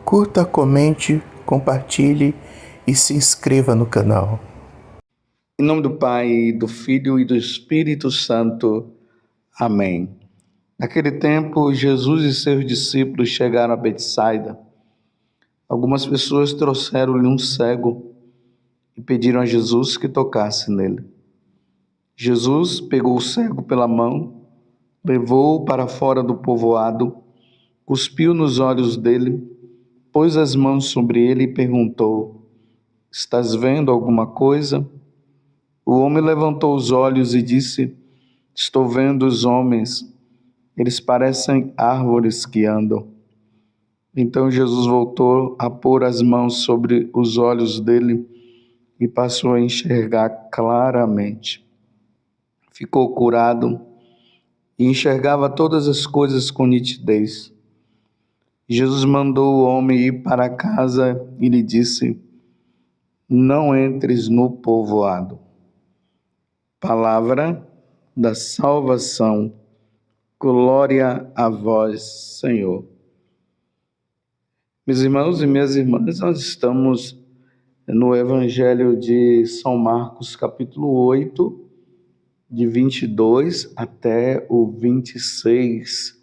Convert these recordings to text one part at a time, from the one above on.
Curta, comente, compartilhe e se inscreva no canal. Em nome do Pai, do Filho e do Espírito Santo. Amém. Naquele tempo, Jesus e seus discípulos chegaram a Betsaida. Algumas pessoas trouxeram-lhe um cego e pediram a Jesus que tocasse nele. Jesus pegou o cego pela mão, levou-o para fora do povoado, cuspiu nos olhos dele, pôs as mãos sobre ele e perguntou: "Estás vendo alguma coisa?" O homem levantou os olhos e disse: "Estou vendo os homens, eles parecem árvores que andam." Então Jesus voltou a pôr as mãos sobre os olhos dele e passou a enxergar claramente. Ficou curado e enxergava todas as coisas com nitidez. Jesus mandou o homem ir para casa e lhe disse: "Não entres no povoado." Palavra da salvação. Glória a vós, Senhor. Meus irmãos e minhas irmãs, nós estamos no Evangelho de São Marcos, capítulo 8, de 22 até o 26.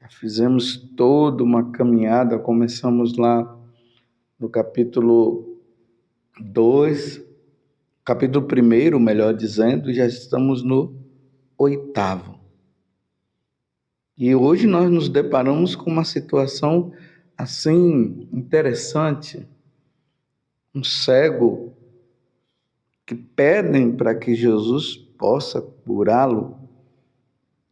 Já fizemos toda uma caminhada, começamos lá no capítulo 2, capítulo 1, melhor dizendo, e já estamos no 8º. E hoje nós nos deparamos com uma situação assim interessante. Um cego que pedem para que Jesus possa curá-lo.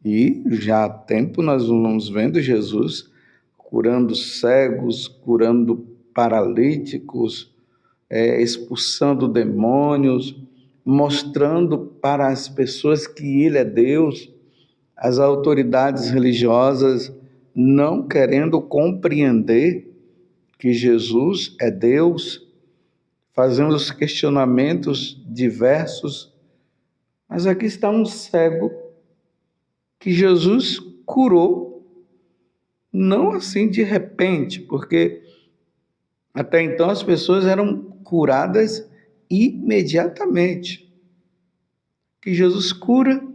E já há tempo nós vamos vendo Jesus curando cegos, curando paralíticos, expulsando demônios, mostrando para as pessoas que Ele é Deus. As autoridades religiosas não querendo compreender que Jesus é Deus, fazendo os questionamentos diversos. Mas aqui está um cego que Jesus curou, não assim de repente, porque até então as pessoas eram curadas imediatamente. Que Jesus cura,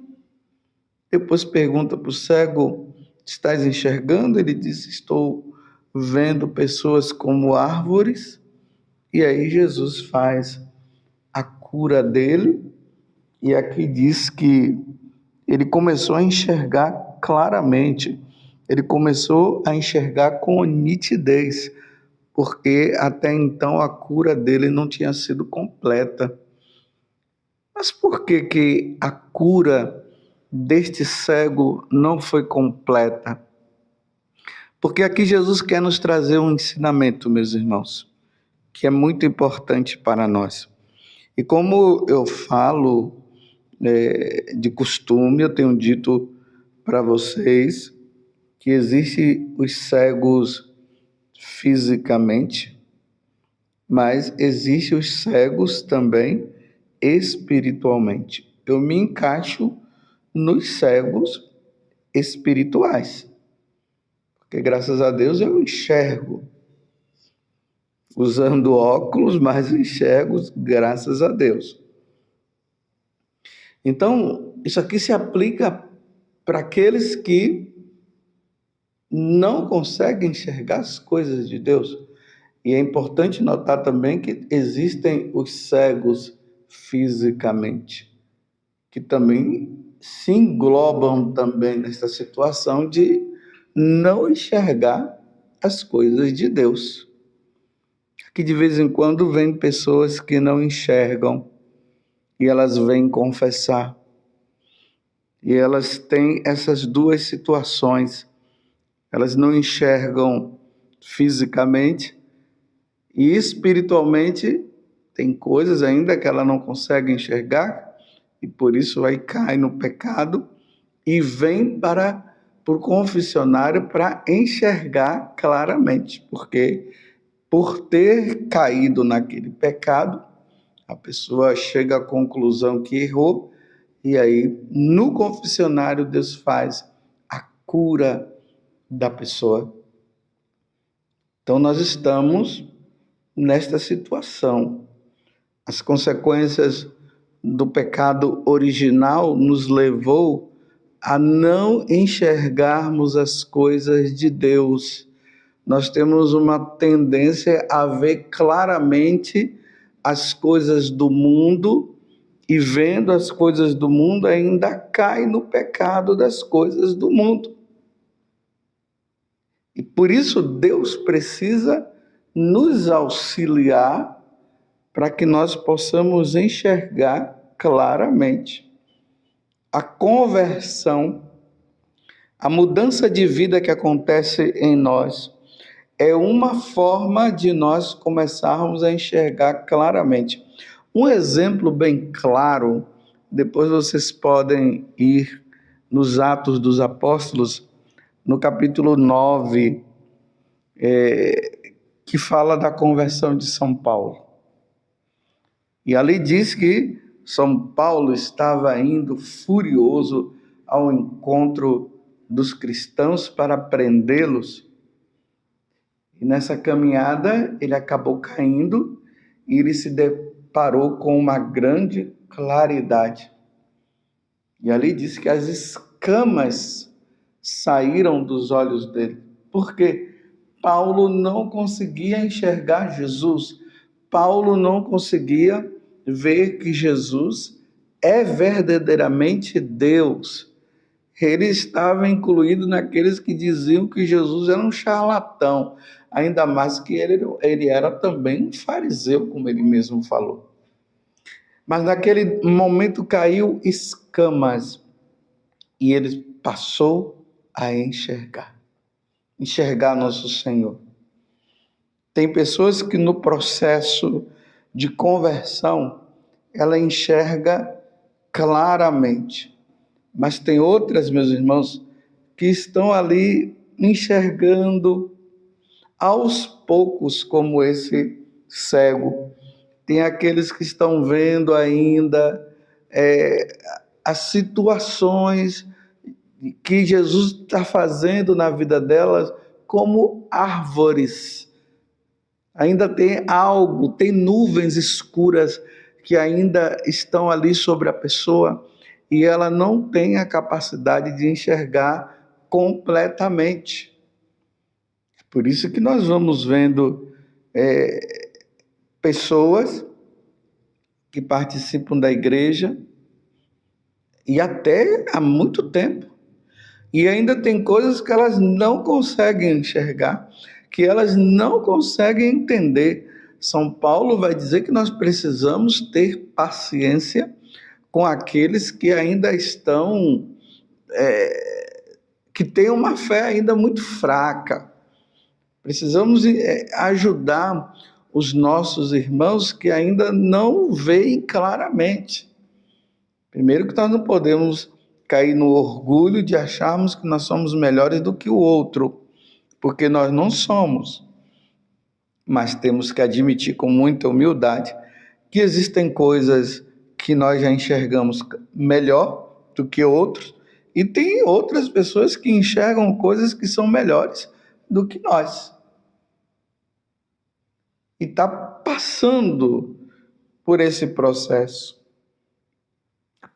depois pergunta para o cego: "Estás enxergando?" Ele diz: "Estou vendo pessoas como árvores." E aí Jesus faz a cura dele, e aqui diz que ele começou a enxergar claramente, ele começou a enxergar com nitidez, porque até então a cura dele não tinha sido completa. Mas por que a cura deste cego não foi completa? Porque aqui Jesus quer nos trazer um ensinamento, meus irmãos, que é muito importante para nós. E como eu falo de costume, eu tenho dito para vocês que existem os cegos fisicamente, mas existem os cegos também espiritualmente. Eu me encaixo nos cegos espirituais, porque graças a Deus eu enxergo, usando óculos, mas enxergo graças a Deus. Então, isso aqui se aplica para aqueles que não conseguem enxergar as coisas de Deus. E é importante notar também que existem os cegos fisicamente, que também se englobam também nessa situação de não enxergar as coisas de Deus. Aqui de vez em quando vem pessoas que não enxergam e elas vêm confessar. E elas têm essas duas situações. Elas não enxergam fisicamente e espiritualmente tem coisas ainda que ela não consegue enxergar e por isso aí cai no pecado e vem para o confessionário para enxergar claramente, porque por ter caído naquele pecado, a pessoa chega à conclusão que errou e aí no confessionário Deus faz a cura da pessoa. Então nós estamos nesta situação. As consequências do pecado original nos levou a não enxergarmos as coisas de Deus. Nós temos uma tendência a ver claramente as coisas do mundo e, vendo as coisas do mundo, ainda cai no pecado das coisas do mundo. E por isso Deus precisa nos auxiliar para que nós possamos enxergar claramente. A conversão, a mudança de vida que acontece em nós, é uma forma de nós começarmos a enxergar claramente. Um exemplo bem claro, depois vocês podem ir nos Atos dos Apóstolos, no capítulo 9, que fala da conversão de São Paulo. E ali diz que São Paulo estava indo furioso ao encontro dos cristãos para prendê-los. E nessa caminhada ele acabou caindo e ele se deparou com uma grande claridade. E ali diz que as escamas saíram dos olhos dele. Por quê? Paulo não conseguia enxergar Jesus. Paulo não conseguia ver que Jesus é verdadeiramente Deus. Ele estava incluído naqueles que diziam que Jesus era um charlatão, ainda mais que ele era também um fariseu, como ele mesmo falou. Mas naquele momento caiu escamas e ele passou a enxergar nosso Senhor. Tem pessoas que no processo de conversão, ela enxerga claramente. Mas tem outras, meus irmãos, que estão ali enxergando aos poucos, como esse cego. Tem aqueles que estão vendo ainda as situações que Jesus está fazendo na vida delas como árvores. Ainda tem algo, tem nuvens escuras que ainda estão ali sobre a pessoa e ela não tem a capacidade de enxergar completamente. Por isso que nós vamos vendo pessoas que participam da igreja e até há muito tempo. E ainda tem coisas que elas não conseguem enxergar, que elas não conseguem entender. São Paulo vai dizer que nós precisamos ter paciência com aqueles que ainda estão, que têm uma fé ainda muito fraca. Precisamos ajudar os nossos irmãos que ainda não veem claramente. Primeiro que nós não podemos cair no orgulho de acharmos que nós somos melhores do que o outro, porque nós não somos. Mas temos que admitir com muita humildade que existem coisas que nós já enxergamos melhor do que outros, e tem outras pessoas que enxergam coisas que são melhores do que nós. E está passando por esse processo.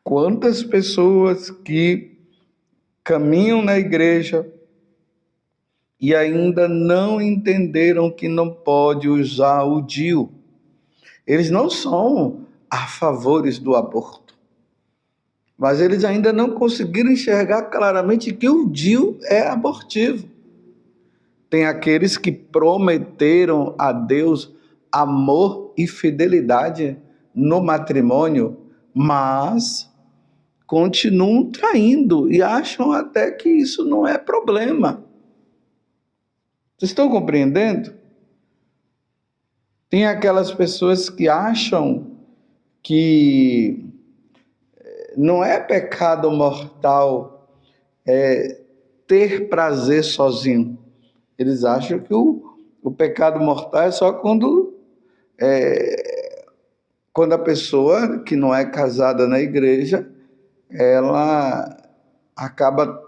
Quantas pessoas que caminham na igreja e ainda não entenderam que não pode usar o DIU. Eles não são a favores do aborto, mas eles ainda não conseguiram enxergar claramente que o DIU é abortivo. Tem aqueles que prometeram a Deus amor e fidelidade no matrimônio, mas continuam traindo e acham até que isso não é problema. Vocês estão compreendendo? Tem aquelas pessoas que acham que não é pecado mortal ter prazer sozinho. Eles acham que o pecado mortal é só quando a pessoa que não é casada na igreja, ela acaba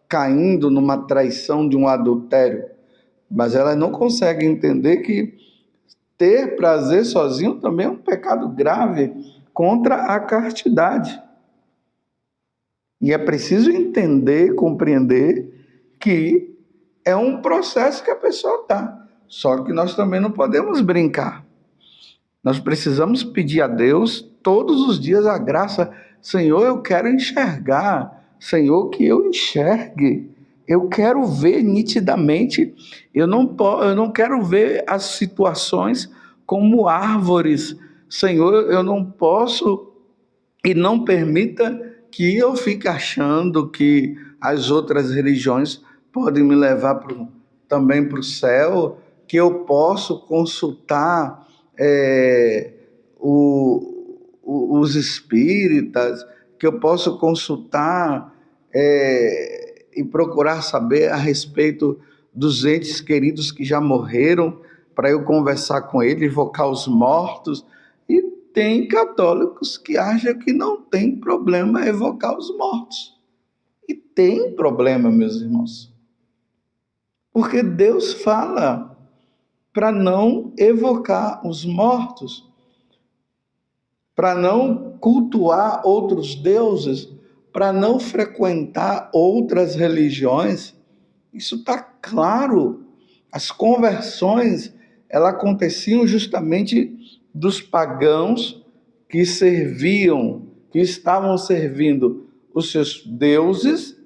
caindo numa traição de um adultério. mas elas não conseguem entender que ter prazer sozinho também é um pecado grave contra a castidade. E é preciso entender, compreender que é um processo que a pessoa está. Só que nós também não podemos brincar. Nós precisamos pedir a Deus todos os dias a graça. Senhor, eu quero enxergar. Senhor, que eu enxergue. Eu quero ver nitidamente. Eu não quero ver as situações como árvores. Senhor, eu não posso e não permita que eu fique achando que as outras religiões podem me levar também para o céu, que eu posso consultar os espíritas, que eu posso consultar e procurar saber a respeito dos entes queridos que já morreram, para eu conversar com eles, invocar os mortos. E tem católicos que acham que não tem problema evocar os mortos. E tem problema, meus irmãos. Porque Deus fala para não evocar os mortos, para não cultuar outros deuses, para não frequentar outras religiões. Isso está claro. As conversões, elas aconteciam justamente dos pagãos que serviam, que estavam servindo os seus deuses,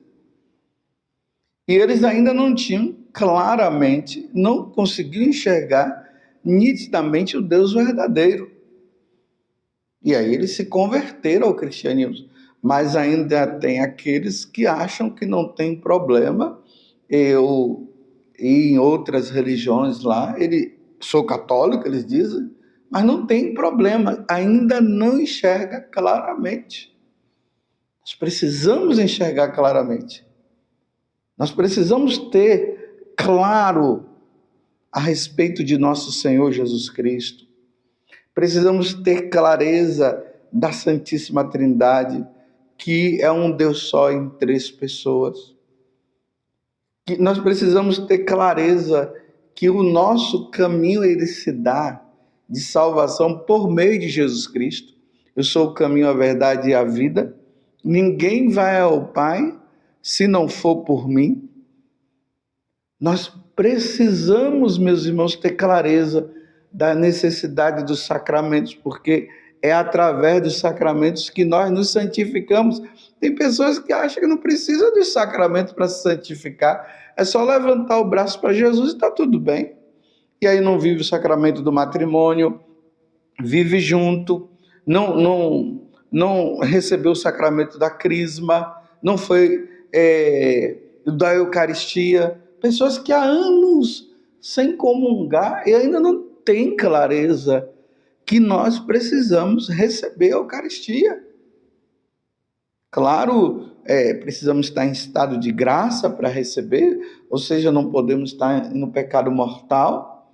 e eles ainda não tinham claramente, não conseguiam enxergar nitidamente o Deus verdadeiro. E aí eles se converteram ao cristianismo. Mas ainda tem aqueles que acham que não tem problema eu ir em outras religiões lá. Sou católico, eles dizem, mas não tem problema, ainda não enxerga claramente. Nós precisamos enxergar claramente. Nós precisamos ter claro a respeito de nosso Senhor Jesus Cristo. Precisamos ter clareza da Santíssima Trindade, que é um Deus só em 3 pessoas. Que nós precisamos ter clareza que o nosso caminho ele se dá de salvação por meio de Jesus Cristo. Eu sou o caminho, a verdade e a vida. Ninguém vai ao Pai se não for por mim. Nós precisamos, meus irmãos, ter clareza da necessidade dos sacramentos, porque é através dos sacramentos que nós nos santificamos. Tem pessoas que acham que não precisa dos sacramentos para se santificar, é só levantar o braço para Jesus e está tudo bem. E aí não vive o sacramento do matrimônio, vive junto, não recebeu o sacramento da crisma, não foi da Eucaristia. Pessoas que há anos sem comungar e ainda não têm clareza que nós precisamos receber a Eucaristia. Claro, precisamos estar em estado de graça para receber, ou seja, não podemos estar no pecado mortal.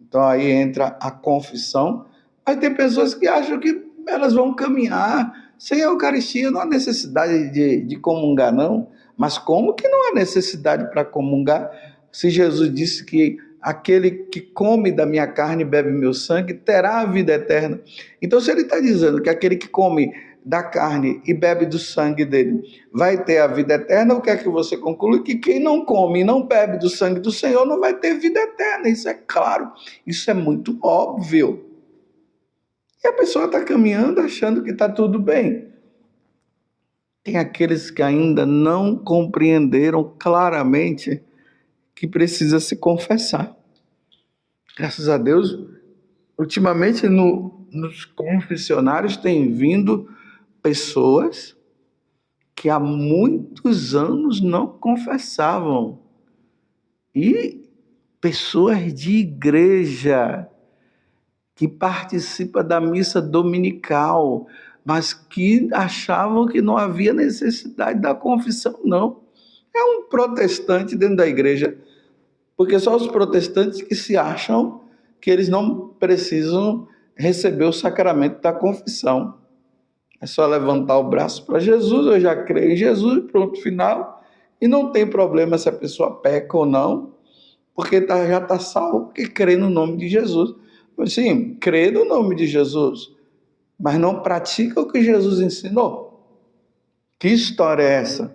Então aí entra a confissão. Aí tem pessoas que acham que elas vão caminhar sem a Eucaristia, não há necessidade de comungar, não. Mas como que não há necessidade para comungar? Se Jesus disse que aquele que come da minha carne e bebe meu sangue terá a vida eterna. Então, se ele está dizendo que aquele que come da carne e bebe do sangue dele vai ter a vida eterna, o que é que você conclui? Que quem não come e não bebe do sangue do Senhor não vai ter vida eterna. Isso é claro, isso é muito óbvio. E a pessoa está caminhando achando que está tudo bem. Tem aqueles que ainda não compreenderam claramente que precisa se confessar. Graças a Deus, ultimamente nos confessionários tem vindo pessoas que há muitos anos não confessavam. E pessoas de igreja que participam da missa dominical, mas que achavam que não havia necessidade da confissão, não. É um protestante dentro da igreja, porque só os protestantes que se acham que eles não precisam receber o sacramento da confissão. É só levantar o braço para Jesus, eu já creio em Jesus, pronto, final. E não tem problema se a pessoa peca ou não. porque já está salvo, porque crê no nome de Jesus. Sim, crê no nome de Jesus, mas não pratica o que Jesus ensinou. Que história é essa?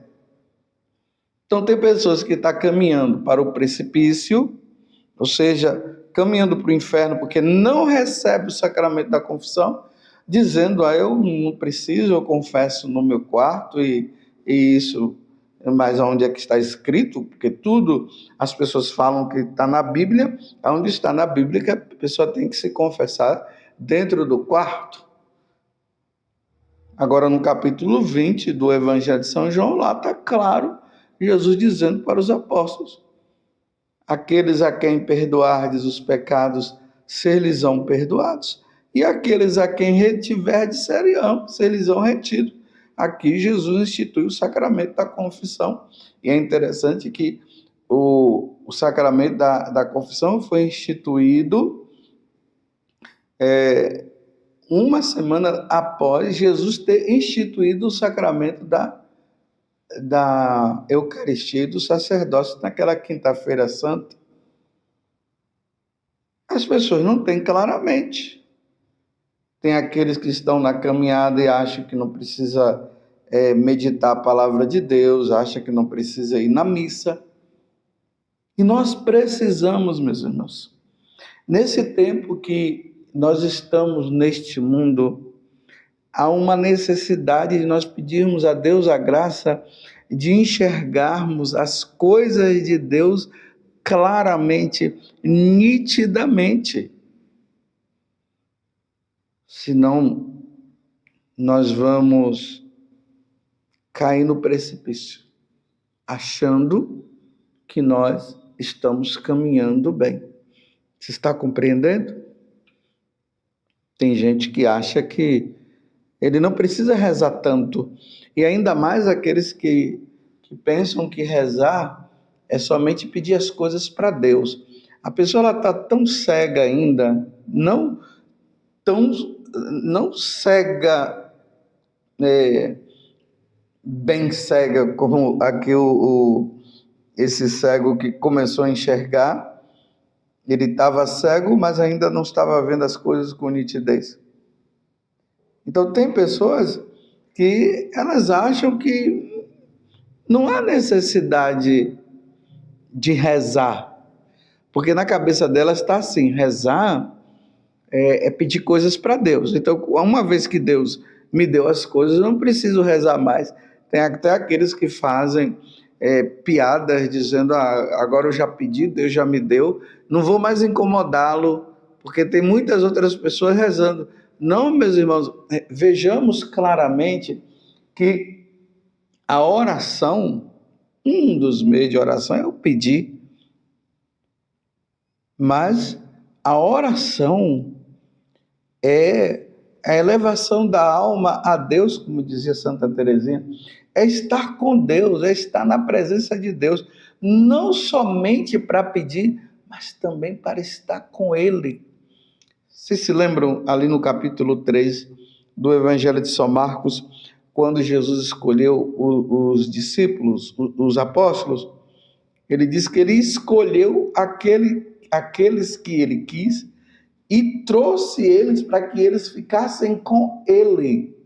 Então tem pessoas que estão caminhando para o precipício, ou seja, caminhando para o inferno porque não recebe o sacramento da confissão, dizendo, eu não preciso, eu confesso no meu quarto e isso, mas onde é que está escrito? Porque tudo as pessoas falam que está na Bíblia, onde está na Bíblia que a pessoa tem que se confessar dentro do quarto. Agora no capítulo 20 do Evangelho de São João, lá está claro, Jesus dizendo para os apóstolos, aqueles a quem perdoardes os pecados, ser-lhes-ão perdoados. E aqueles a quem retiverdes, ser-lhes-ão retidos. Aqui Jesus institui o sacramento da confissão. E é interessante que o sacramento da confissão foi instituído uma semana após Jesus ter instituído o sacramento da Eucaristia e do sacerdócio naquela quinta-feira santa. As pessoas não têm claramente. Tem aqueles que estão na caminhada e acham que não precisa meditar a palavra de Deus, acham que não precisa ir na missa. E nós precisamos, meus irmãos, nesse tempo que nós estamos neste mundo, há uma necessidade de nós pedirmos a Deus a graça de enxergarmos as coisas de Deus claramente, nitidamente. Senão, nós vamos cair no precipício, achando que nós estamos caminhando bem. Você está compreendendo? Tem gente que acha que ele não precisa rezar tanto. E ainda mais aqueles que pensam que rezar é somente pedir as coisas para Deus. A pessoa está tão cega ainda, não cega, bem cega, como aqui esse cego que começou a enxergar. Ele estava cego, mas ainda não estava vendo as coisas com nitidez. Então, tem pessoas que elas acham que não há necessidade de rezar, porque na cabeça delas está assim, rezar é pedir coisas para Deus. Então, uma vez que Deus me deu as coisas, eu não preciso rezar mais. Tem até aqueles que fazem piadas dizendo, agora eu já pedi, Deus já me deu, não vou mais incomodá-lo, porque tem muitas outras pessoas rezando. Não, meus irmãos, vejamos claramente que a oração, um dos meios de oração é o pedir, mas a oração é a elevação da alma a Deus, como dizia Santa Teresinha, é estar com Deus, é estar na presença de Deus, não somente para pedir, mas também para estar com Ele. Vocês se lembram ali no capítulo 3 do Evangelho de São Marcos, quando Jesus escolheu os discípulos, os apóstolos? Ele diz que ele escolheu aqueles que ele quis e trouxe eles para que eles ficassem com ele.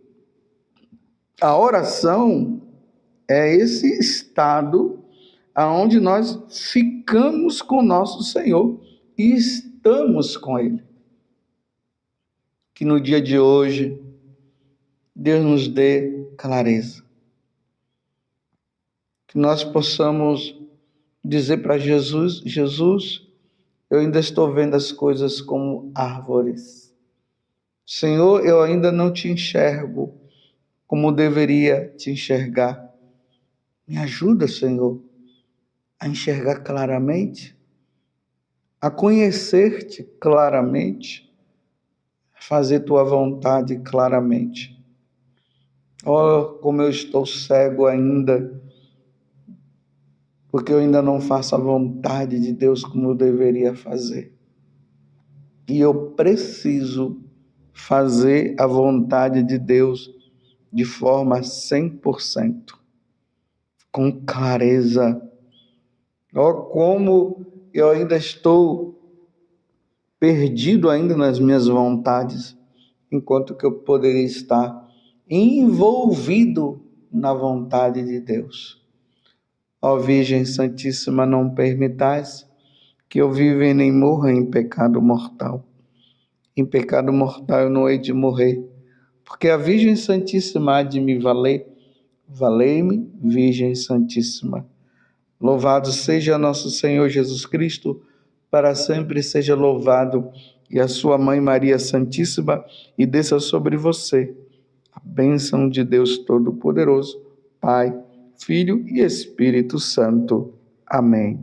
A oração é esse estado aonde nós ficamos com nosso Senhor e estamos com Ele. Que no dia de hoje, Deus nos dê clareza. Que nós possamos dizer para Jesus, Jesus, eu ainda estou vendo as coisas como árvores. Senhor, eu ainda não te enxergo como deveria te enxergar. Me ajuda, Senhor, a enxergar claramente, a conhecer-te claramente, a fazer tua vontade claramente. Oh, como eu estou cego ainda, porque eu ainda não faço a vontade de Deus como eu deveria fazer. E eu preciso fazer a vontade de Deus de forma 100%, com clareza. Oh, como eu ainda estou perdido ainda nas minhas vontades, enquanto que eu poderia estar envolvido na vontade de Deus. Ó Virgem Santíssima, não permitais que eu viva e nem morra em pecado mortal. Em pecado mortal eu não hei de morrer, porque a Virgem Santíssima há de me valer. Valei-me, Virgem Santíssima. Louvado seja nosso Senhor Jesus Cristo, para sempre seja louvado, e a sua Mãe Maria Santíssima, e desça sobre você a bênção de Deus Todo-Poderoso, Pai, Filho e Espírito Santo. Amém.